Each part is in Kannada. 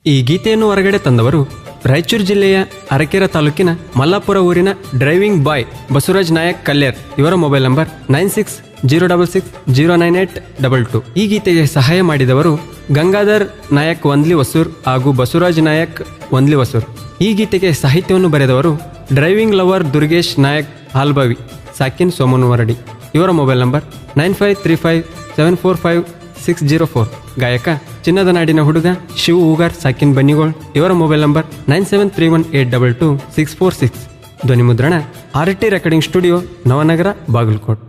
ಈ ಗೀತೆಯನ್ನು ಹೊರಗಡೆ ತಂದವರು ರಾಯಚೂರು ಜಿಲ್ಲೆಯ ಅರಕೆರೆ ತಾಲೂಕಿನ ಮಲ್ಲಾಪುರ ಊರಿನ ಡ್ರೈವಿಂಗ್ ಬಾಯ್ ಬಸವರಾಜ್ ನಾಯಕ್ ಕಲ್ಯಾರ್. ಇವರ ಮೊಬೈಲ್ ನಂಬರ್ 9606609822. ಈ ಗೀತೆಗೆ ಸಹಾಯ ಮಾಡಿದವರು ಗಂಗಾಧರ್ ನಾಯಕ್ ವಂದ್ಲಿ ಹೊಸೂರ್ ಹಾಗೂ ಬಸವರಾಜ್ ನಾಯಕ್ ವಂದ್ಲಿ ಹೊಸೂರ್. ಈ ಗೀತೆಗೆ ಸಾಹಿತ್ಯವನ್ನು ಬರೆದವರು ಡ್ರೈವಿಂಗ್ ಲವರ್ ದುರ್ಗೇಶ್ ನಾಯಕ್ ಹಾಲ್ಬಾವಿ ಸಾಕಿನ್ ಸೋಮನವರಡಿ. ಇವರ ಮೊಬೈಲ್ ನಂಬರ್ 9535745604. ಗಾಯಕ ಚಿನ್ನದ ನಾಡಿನ ಹುಡುಗ ಶಿವ್ ಹೂಗಾರ್ ಸಾಕಿನ್ ಬನ್ನಿಗೋಳ್. ಇವರ ಮೊಬೈಲ್ ನಂಬರ್ 9731822646. ಧ್ವನಿ ಮುದ್ರಣ RT recording studio, Navanagar, Bagalkot.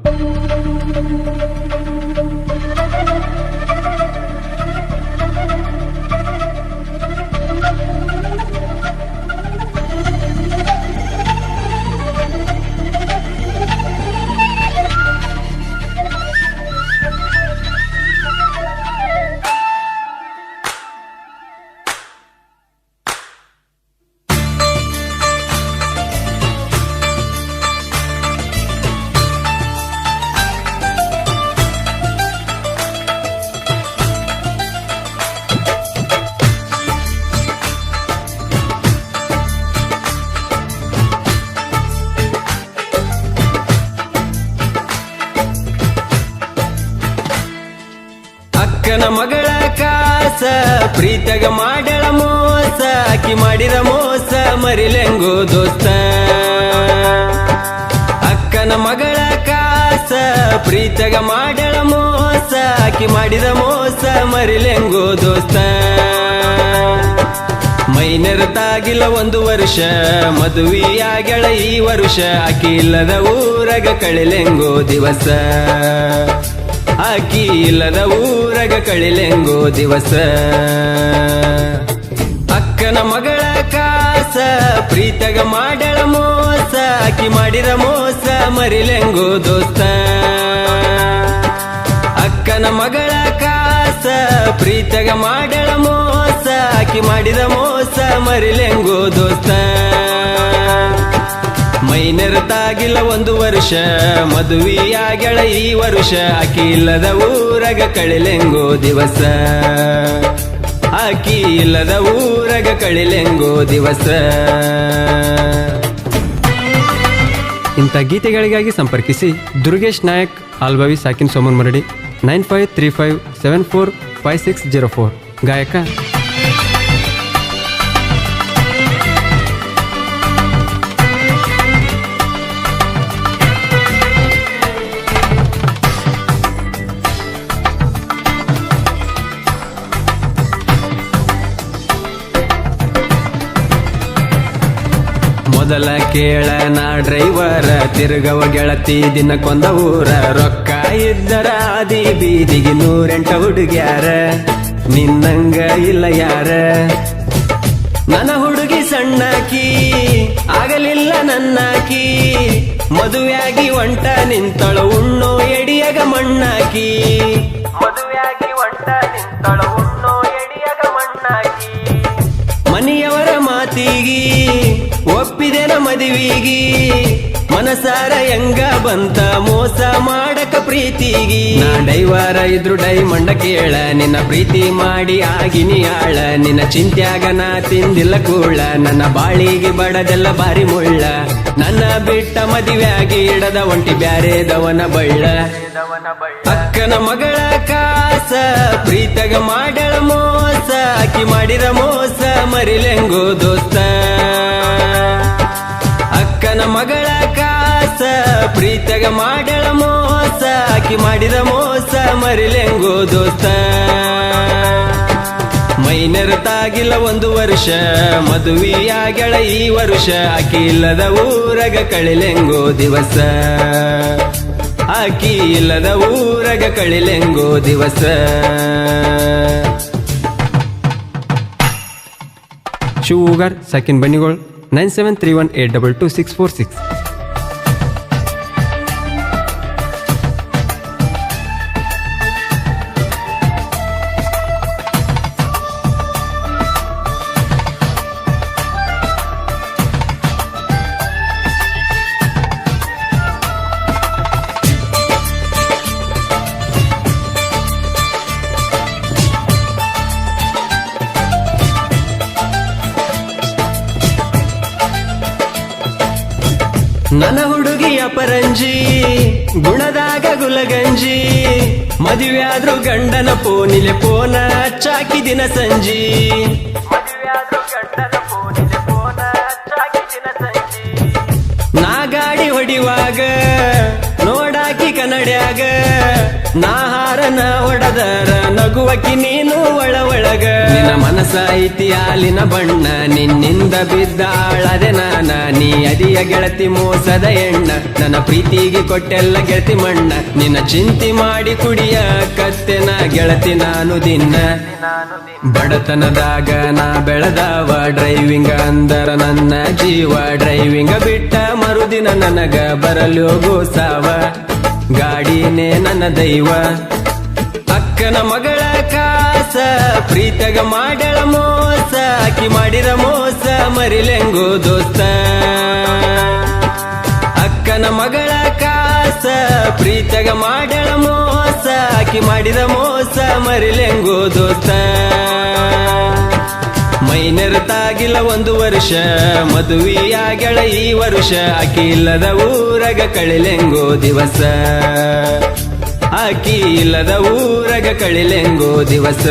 ಅಕ್ಕನ ಮಗಳ ಕಾಸ ಪ್ರೀತಗ ಮಾಡಳ ಮೋಸ, ಆಕಿ ಮಾಡಿದ ಮೋಸ ಮರಿಲೆಂಗೋ ದೋಸ್ತ. ಅಕ್ಕನ ಮಗಳ ಕಾಸ ಪ್ರೀತಗ ಮಾಡಳ ಮೋಸ, ಆಕಿ ಮಾಡಿದ ಮೋಸ ಮರಿಲೆಂಗೋ ದೋಸ್ತ. ಮೈನೆರತಾಗಿಲ್ಲ 1 ವರ್ಷ, ಮದುವೆಯಾಗಳ ಈ ವರುಷ, ಆಕಿ ಇಲ್ಲದ ಊರಗ ಕಳಿಲೆಂಗೋ ದಿವಸ. ಆಕಿ ಇಲ್ಲದ ಊರಗ ಕಳಿಲೆಂಗೋ ದಿವಸ. ಅಕ್ಕನ ಮಗಳ ಕಾಸ ಪ್ರೀತಗ ಮಾಡಳ ಮೋಸ, ಆಕಿ ಮಾಡಿದ ಮೋಸ ಮರಿಲೆಂಗೋ ದೋಸ್ತ. ಅಕ್ಕನ ಮಗಳ ಕಾಸ ಪ್ರೀತಗ ಮಾಡಳ ಮೋಸ, ಆಕಿ ಮಾಡಿದ ಮೋಸ ಮರಿಲೆಂಗೋ ದೋಸ್ತ. ಮೈನೆರತಾಗಿಲ್ಲ 1 ವರ್ಷ, ಮದುವೆಯಾಗಳ ಈ ವರುಷ, ಆಕಿ ಇಲ್ಲದ ಊರಗ ಕಳಿಲೆಂಗೋ ದಿವಸ. ಆಕಿ ಇಲ್ಲದ ಊರಗ ಕಳಿಲೆಂಗೋ ದಿವಸ. ಇಂಥ ಗೀತೆಗಳಿಗಾಗಿ ಸಂಪರ್ಕಿಸಿ ದುರ್ಗೇಶ್ ನಾಯಕ್ ಹಾಲ್ಬಾವಿ ಸಾಕಿನ್ ಸೋಮನ್ ಮರಡಿ 9535745604. ಗಾಯಕ ಮೊದಲ ಕೇಳ ನಾ ಡ್ರೈವರ, ತಿರುಗವ ಗೆಳತಿ ದಿನಕ್ಕೊಂದ ಊರ. ರೊಕ್ಕ ಇದ್ದರ ಆದಿ ಬೀದಿಗೆ 108 ಹುಡುಗ್ಯಾರ, ನಿನ್ನಂಗ ಇಲ್ಲ ಯಾರ. ನನ್ನ ಹುಡುಗಿ ಸಣ್ಣಾಕಿ ಆಗಲಿಲ್ಲ ನನ್ನಾಕಿ, ಮದುವೆಯಾಗಿ ಒಂಟ ನಿಂತಳ ಉಣ್ಣೋ ಎಡಿಯಗ ಮಣ್ಣಾಕಿ. ಮದುವೆಯಾಗಿ ಒಂಟ ನಿಂತಳ ಉಣ್ಣೋ ಎಡಿಯಗ ಮಣ್ಣಾಕಿ. ಮನೆಯವರ ಮಾತಿಗಿ ಒಪ್ಪಿದೆನ ಮದುವಿಗಿ, ಮನಸಾರ ಹೆಂಗ ಬಂತ ಮೋಸ ಮಾಡಕ ಪ್ರೀತಿಗಿ. ನಾ ಡೈವರ ಇದ್ರು ಡೈಮಂಡ ಕೇಳ, ನಿನ್ನ ಪ್ರೀತಿ ಮಾಡಿ ಆಗಿನಿ ಆಳ. ನಿನ್ನ ಚಿಂತ್ಯಾಗ ನಾ ತಿಂದಿಲ್ಲ ಕೂಳ, ನನ್ನ ಬಾಳಿಗೆ ಬಡದೆಲ್ಲ ಬಾರಿ ಮುಳ್ಳ. ನನ್ನ ಬಿಟ್ಟ ಮದುವೆಯಾಗಿ ಇಡದ ಒಂಟಿ ಬ್ಯಾರೆದವನ ಬಳ್ಳ. ಅಕ್ಕನ ಮಗಳ ಕಾಸ ಪ್ರೀತಗ ಮಾಡಳ ಮೋಸ, ಆಕಿ ಮಾಡಿದ ಮೋಸ ಮರಿಲೆಂಗೋ ದೋಸ್ತ. ಅಕ್ಕನ ಮಗಳ ಕಾಸ ಪ್ರೀತಗ ಮಾಡಳ ಮೋಸ, ಆಕಿ ಮಾಡಿದ ಮೋಸ ಮರಿಲೆಂಗೋ ದೋಸ್ತ. ಮೈನೆರತಾಗಿಲ್ಲ 1 ವರ್ಷ, ಮದುವೆಯಾಗಳ ಈ ವರುಷ, ಆಕಿ ಇಲ್ಲದ ಊರಗ ಕಳಿಲೆಂಗೋ ದಿವಸ. ಆಕಿ ಇಲ್ಲದ ಊರಗ ಕಳಿಲೆಂಗೋ ದಿವಸ. ಶಿವ್ ಹೂಗಾರ್ ಸಾಕಿನ್ ಬನ್ನಿಗೋಳ್ 9731822646. ನನ್ನ ಹುಡುಗಿಯ ಪರಂಜಿ ಗುಣದಾಗ ಗುಲಗಂಜಿ ಮದುವೆಯಾದ್ರು ಗಂಡನ ಪೋನಿಲೆ ಪೋನ ಚಾಕಿ ದಿನ ಸಂಜಿ ನಾ ಗಾಡಿ ಹೊಡಿವಾಗ ನೋಡಾಕಿ ಕನ್ನಡ್ಯಾಗ ನಾ ಹಾರನ ಹೊಡದರ ನಗುವಕಿ ನೀನು ಒಳಗ ನಿನ್ನ ಮನಸ ಐತಿ ಹಾಲಿನ ಬಣ್ಣ ನಿನ್ನಿಂದ ಬಿದ್ದಾಳದೆ ನಾನ ನೀ ಅದಿಯ ಗೆಳತಿ ಮೋಸದ ಎಣ್ಣ ನನ್ನ ಪ್ರೀತಿಗೆ ಕೊಟ್ಟೆಲ್ಲ ಗೆಳತಿ ಮಣ್ಣ ನಿನ್ನ ಚಿಂತಿ ಮಾಡಿ ಕುಡಿಯ ಕತ್ತೆನ ಗೆಳತಿ ನಾನು ದಿನ ಬಡತನದಾಗ ನಾ ಬೆಳೆದವ ಡ್ರೈವಿಂಗ್ ಅಂದರ ನನ್ನ ಜೀವ ಡ್ರೈವಿಂಗ್ ಬಿಟ್ಟ ಮರುದಿನ ನನಗ ಬರಲು ಗೋಸಾವ ಗಾಡಿನೇ ನನ್ನ ದೈವ ಅಕ್ಕನ ಮಗಳ ಕಾಸ ಪ್ರೀತಗ ಮಾಡಳ ಮೋಸ ಆಕಿ ಮಾಡಿದ ಮೋಸ ಮರಿಲೆಂಗೋ ದೋಸ್ತ ಅಕ್ಕನ ಮಗಳ ಕಾಸ ಪ್ರೀತಗ ಮಾಡಳ ಮೋಸ ಆಕಿ ಮಾಡಿದ ಮೋಸ ಮರಿಲೆಂಗೋ ದೋಸ್ತ ಮೈನೆರತಾಗಿಲ್ಲ 1 ವರ್ಷ ಮದುವೆಯಾಗಳ ಈ ವರುಷ ಆಕಿ ಇಲ್ಲದ ಊರಗ ಕಳಿಲೆಂಗೋ ದಿವಸ ಆಕಿ ಇಲ್ಲದ ಊರಗ ಕಳಿಲೆಂಗೋ ದಿವಸ